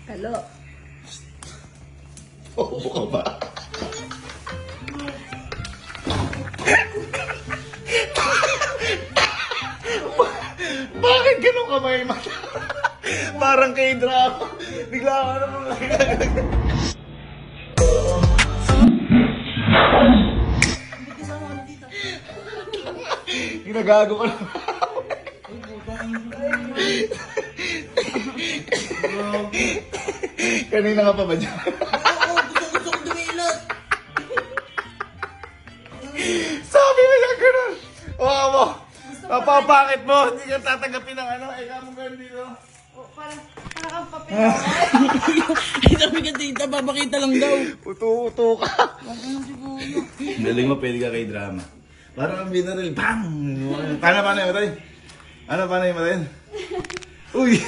Hello. Opo ka ba? Bakit ganun ka may mata? Parang kay drama. Bigla ka naman. Ginagago ka naman. Kanina ka pa ba dyan? Oo, gusto kong dumilot. Sabi mo lang ganun. Oo mo. Papapakit mo. Hindi ka tatanggapin ng ano. Eh, kamo ganun dito. Parang ang papel. Ay, sabi ka tita, babakita lang daw. Uto-uto ka. Galing mo, pwede ka kay drama. Parang ang binaril. Bang! Paano yung matay? Ano, paano yung matay? Uy!